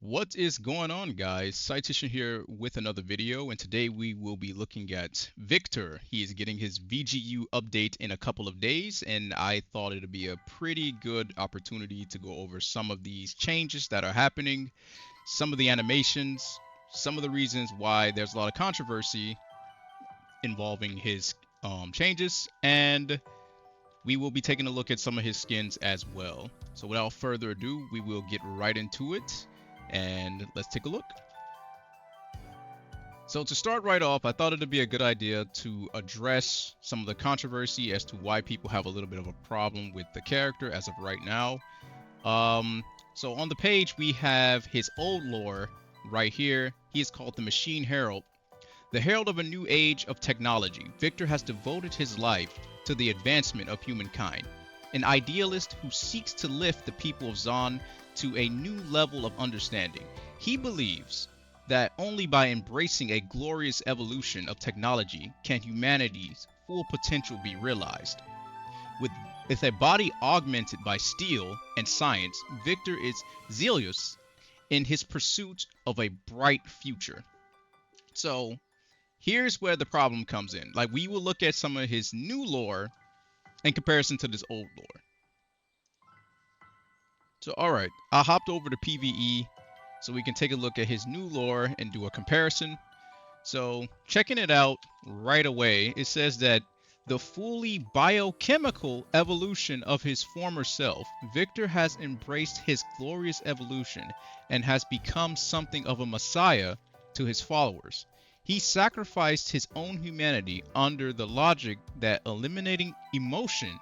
What is going on, guys? Citation here with another video, and today we will be looking at Victor. He is getting his VGU update in a couple of days, and I thought it'd be a pretty good opportunity to go over some of these changes that are happening, some of the animations, some of the reasons why there's a lot of controversy involving his changes, and we will be taking a look at some of his skins as well. So without further ado, we will get right into it, and let's take a look. So to start right off, I thought it'd be a good idea to address some of the controversy as to why people have a little bit of a problem with the character as of right now. So on the page, we have his old lore right here. He is called the Machine Herald. The herald of a new age of technology, Victor has devoted his life to the advancement of humankind. An idealist who seeks to lift the people of Zon to a new level of understanding. He believes that only by embracing a glorious evolution of technology can humanity's full potential be realized. With a body augmented by steel and science, Victor is zealous in his pursuit of a bright future. So, here's where the problem comes in. Like, we will look at some of his new lore in comparison to this old lore. So, alright, I hopped over to PvE so we can take a look at his new lore and do a comparison. So, checking it out right away, it says that the fully biochemical evolution of his former self, Victor has embraced his glorious evolution and has become something of a messiah to his followers. He sacrificed his own humanity under the logic that eliminating emotion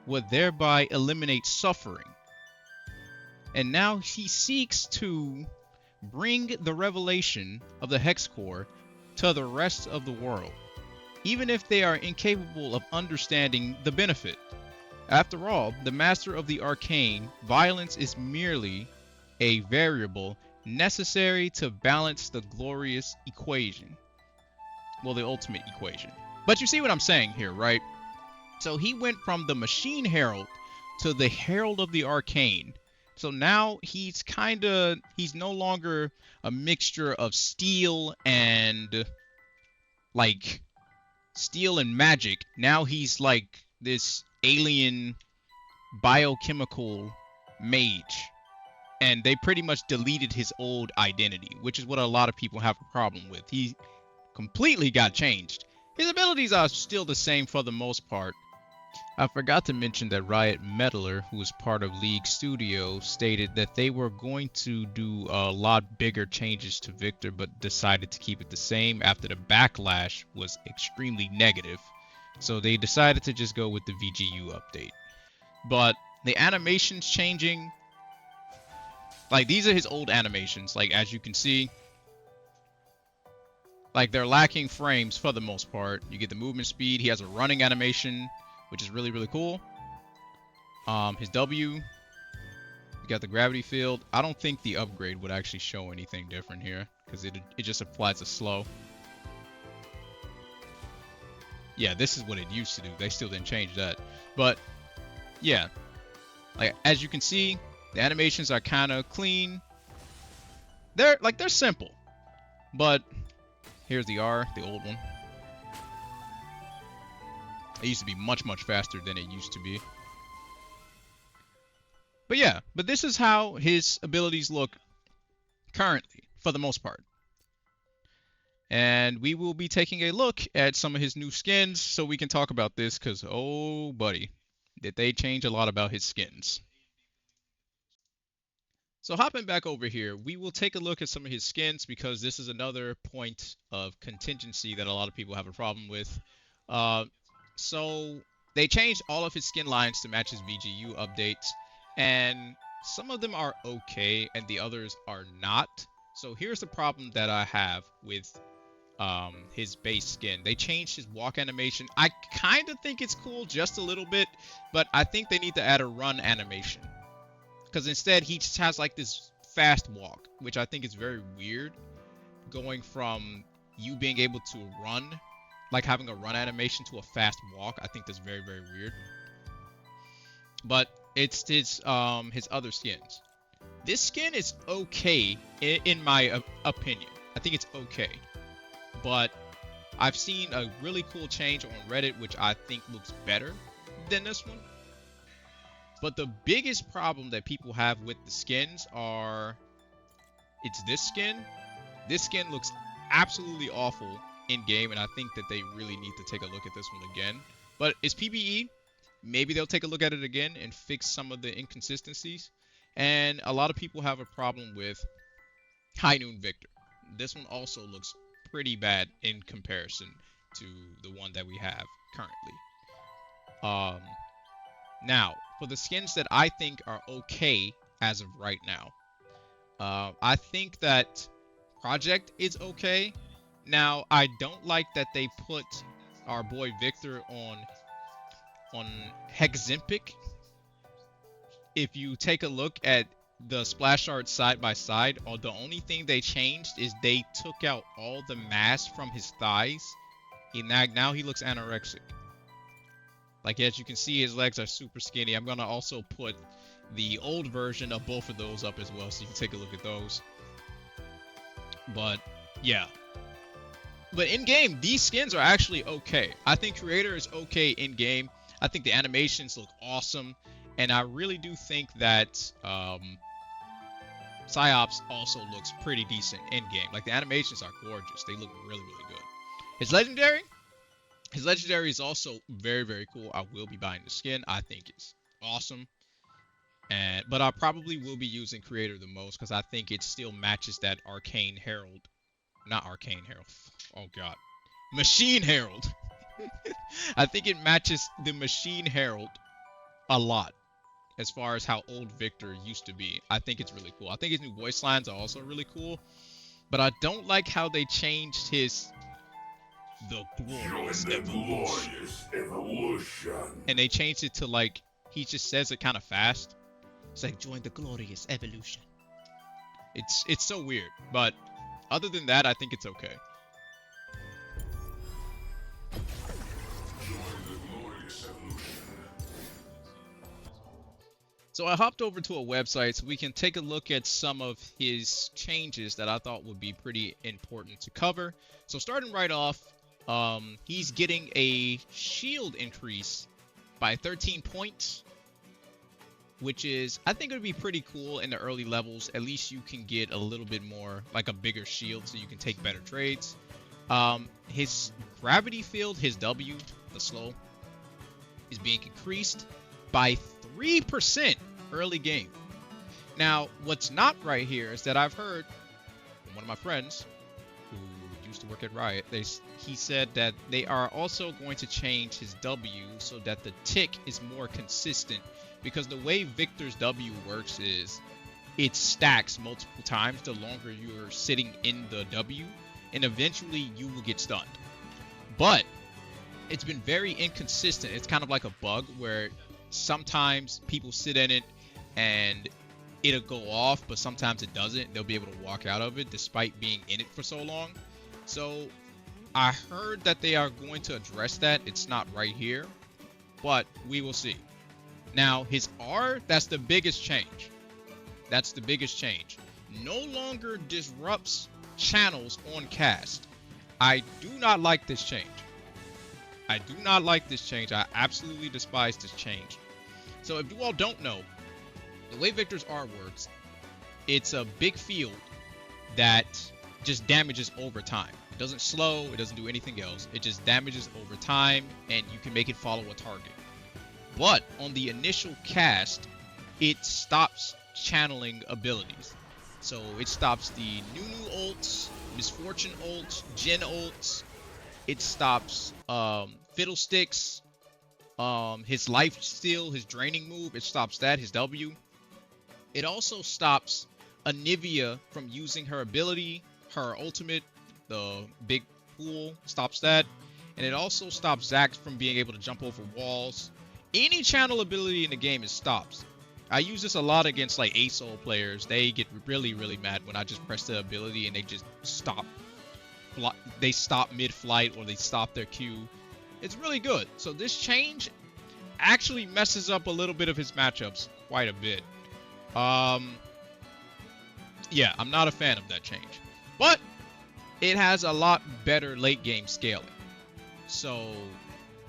would thereby eliminate suffering. And now he seeks to bring the revelation of the Hex Core to the rest of the world, even if they are incapable of understanding the benefit. After all, the master of the arcane, violence is merely a variable necessary to balance the glorious equation. Well, the ultimate equation. But you see what I'm saying here, right? So he went from the Machine Herald to the Herald of the Arcane. So now he's no longer a mixture of steel and like steel and magic. Now he's like this alien biochemical mage. And they pretty much deleted his old identity, which is what a lot of people have a problem with. He completely got changed. His abilities are still the same for the most part. I forgot to mention that Riot Meddler, who is part of League Studio, stated that they were going to do a lot bigger changes to Victor, but decided to keep it the same after the backlash was extremely negative. So they decided to just go with the VGU update. But the animations changing, like these are his old animations, like as you can see, like they're lacking frames for the most part. You get the movement speed. He has a running animation, which is really, really cool. His W, you got the gravity field. I don't think the upgrade would actually show anything different here because it just applies a slow. Yeah, this is what it used to do. They still didn't change that. But yeah, like as you can see, the animations are kind of clean. They're simple. But here's the R, the old one. It used to be much, much faster than it used to be. But yeah, but this is how his abilities look currently, for the most part. And we will be taking a look at some of his new skins so we can talk about this, because, oh, buddy, did they change a lot about his skins. So hopping back over here, we will take a look at some of his skins because this is another point of contingency that a lot of people have a problem with. So they changed all of his skin lines to match his VGU updates, and some of them are okay and the others are not. So here's the problem that I have with his base skin. They changed his walk animation. I kind of think it's cool just a little bit, but I think they need to add a run animation. Because instead he just has like this fast walk, which I think is very weird. Going from you being able to run, like having a run animation, to a fast walk, I think that's very, very weird. But it's his other skins. This skin is okay in my opinion. I think it's okay. But I've seen a really cool change on Reddit, which I think looks better than this one. But the biggest problem that people have with the skins are, it's this skin. This skin looks absolutely awful in game, and I think that they really need to take a look at this one again. But it's PvE. Maybe they'll take a look at it again and fix some of the inconsistencies. And a lot of people have a problem with High Noon Viktor. This one also looks pretty bad in comparison to the one that we have currently. Now, for the skins that I think are okay as of right now, I think that Project is okay. Now, I don't like that they put our boy Viktor on Heximpic. If you take a look at the splash art side by side, the only thing they changed is they took out all the mass from his thighs. Now he looks anorexic. Like, as you can see, his legs are super skinny. I'm gonna also put the old version of both of those up as well, so you can take a look at those. But yeah. But in game, these skins are actually okay. I think Creator is okay in game. I think the animations look awesome, and I really do think that Psyops also looks pretty decent in game. Like, the animations are gorgeous. They look really, really good. His legendary is also very, very cool. I will be buying the skin. I think it's awesome. But I probably will be using Creator the most because I think it still matches that Arcane Herald. Not Arcane Herald. Oh, God. Machine Herald. I think it matches the Machine Herald a lot as far as how old Viktor used to be. I think it's really cool. I think his new voice lines are also really cool. But I don't like how they changed his... The glorious evolution. And they changed it to, like, he just says it kind of fast. It's like, join the glorious evolution. It's so weird. But other than that, I think it's okay. So I hopped over to a website so we can take a look at some of his changes that I thought would be pretty important to cover. So starting right off, he's getting a shield increase by 13 points, which is, I think it would be pretty cool in the early levels. At least you can get a little bit more, like a bigger shield, so you can take better trades. His gravity field, his W, the slow, is being increased by 3% early game. Now, what's not right here is that I've heard from one of my friends who used to work at Riot, he said that they are also going to change his W so that the tick is more consistent, because the way Viktor's W works is it stacks multiple times the longer you're sitting in the W, and eventually you will get stunned. But it's been very inconsistent. It's kind of like a bug where sometimes people sit in it and it'll go off, but sometimes it doesn't. They'll be able to walk out of it despite being in it for so long. So I heard that they are going to address that. It's not right here, but we will see. Now, his R, that's the biggest change. That's the biggest change. No longer disrupts channels on cast. I do not like this change. I do not like this change. I absolutely despise this change. So if you all don't know, the way Viktor's R works, it's a big field that just damages over time. It doesn't slow, it doesn't do anything else. It just damages over time, and you can make it follow a target. But on the initial cast, it stops channeling abilities. So it stops the Nunu ults, Misfortune ults, Jin ults. It stops Fiddlesticks, his life steal, his draining move. It stops that, his W. It also stops Anivia from using her ability, her ultimate, the big pool, stops that. And it also stops Zax from being able to jump over walls. Any channel ability in the game, it stops. I use this a lot against like ASOL players. They get really, really mad when I just press the ability and they just stop. They stop mid-flight or they stop their Q. It's really good. So this change actually messes up a little bit of his matchups quite a bit. Yeah, I'm not a fan of that change. But it has a lot better late game scaling. So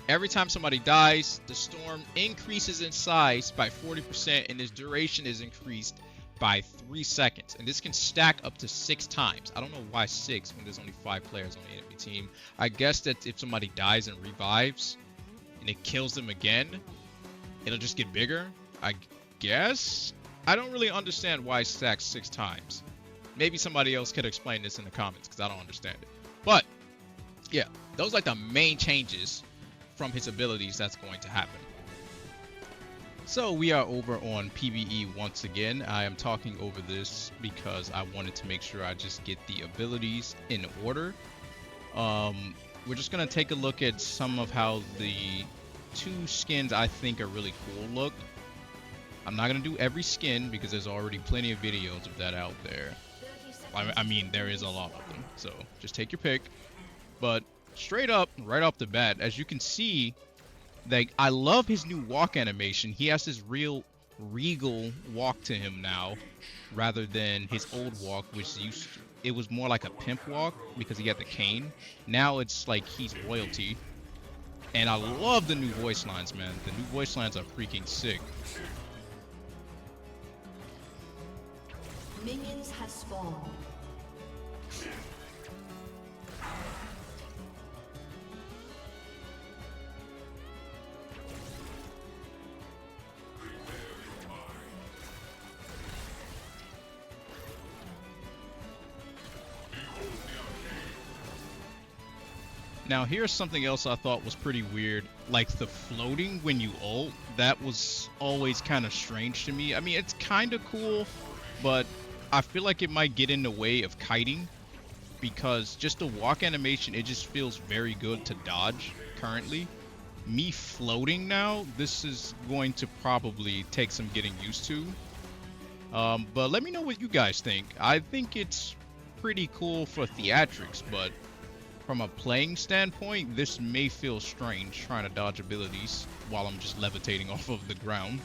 every time somebody dies, the storm increases in size by 40% and its duration is increased by 3 seconds. And this can stack up to 6 times. I don't know why 6 when there's only 5 players on the enemy team. I guess that if somebody dies and revives and it kills them again, it'll just get bigger. I guess. I don't really understand why it stacks 6 times. Maybe somebody else could explain this in the comments because I don't understand it. But yeah, those are like the main changes from his abilities that's going to happen. So we are over on PvE once again. I am talking over this because I wanted to make sure I just get the abilities in order. We're just going to take a look at some of how the 2 skins I think are really cool look. I'm not going to do every skin because there's already plenty of videos of that out there. I mean, there is a lot of them, so just take your pick. But straight up, right off the bat, as you can see, like, I love his new walk animation. He has this real regal walk to him now, rather than his old walk, which it was more like a pimp walk because he had the cane. Now it's like he's royalty. And I love the new voice lines, man. The new voice lines are freaking sick. Minions have spawned. Now here's something else I thought was pretty weird, like the floating when you ult. That was always kind of strange to me. I mean, it's kind of cool, but I feel like it might get in the way of kiting, because just the walk animation, it just feels very good to dodge currently. Me floating now, this is going to probably take some getting used to. But let me know what you guys think. I think it's pretty cool for theatrics, but from a playing standpoint, this may feel strange trying to dodge abilities while I'm just levitating off of the ground.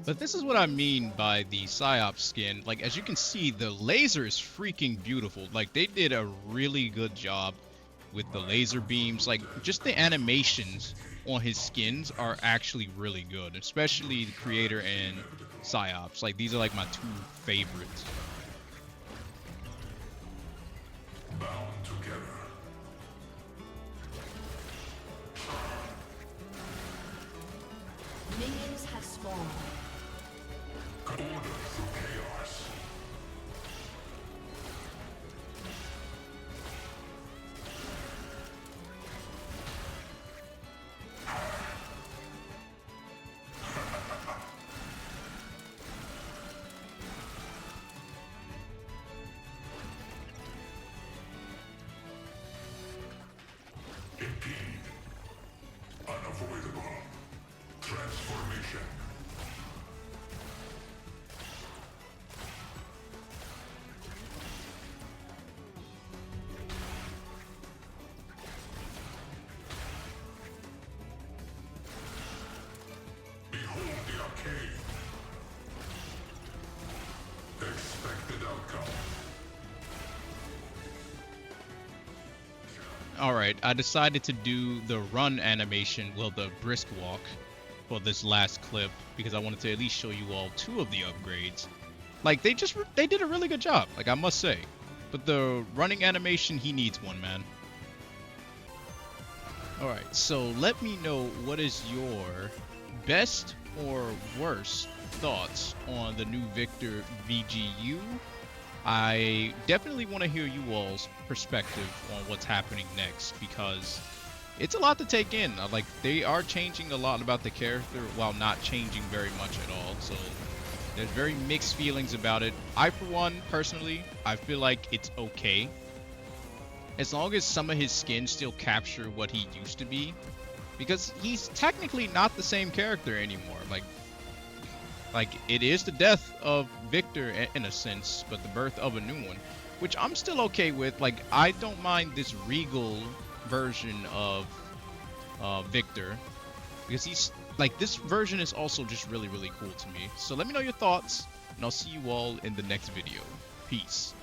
But this is what I mean by the Psyop skin. Like, as you can see, the laser is freaking beautiful. Like, they did a really good job with the laser beams. Like, just the animations on his skins are actually really good, especially the creator and Psyops. Like, these are like my 2 favorites. Bound together. Minions have spawned. Order through chaos. Impede. Unavoidable. Transformation. Behold the arcade. Expected outcome. Alright, I decided to do the run animation, well, the brisk walk, for this last clip, because I wanted to at least show you all 2 of the upgrades. Like, they did a really good job, like, I must say. But the running animation, he needs one, man. Alright, so let me know what is your best or worst thoughts on the new Viktor VGU. I definitely want to hear you all's perspective on what's happening next, because it's a lot to take in. Like, they are changing a lot about the character while not changing very much at all. So There's very mixed feelings about it. I, for one, personally, I feel like it's okay. As long as some of his skins still capture what he used to be. Because he's technically not the same character anymore. Like it is the death of Viktor in a sense, but the birth of a new one. Which I'm still okay with. Like, I don't mind this regal version of Viktor. Because he's, like, this version is also just really, really cool to me. So let me know your thoughts, and I'll see you all in the next video. Peace.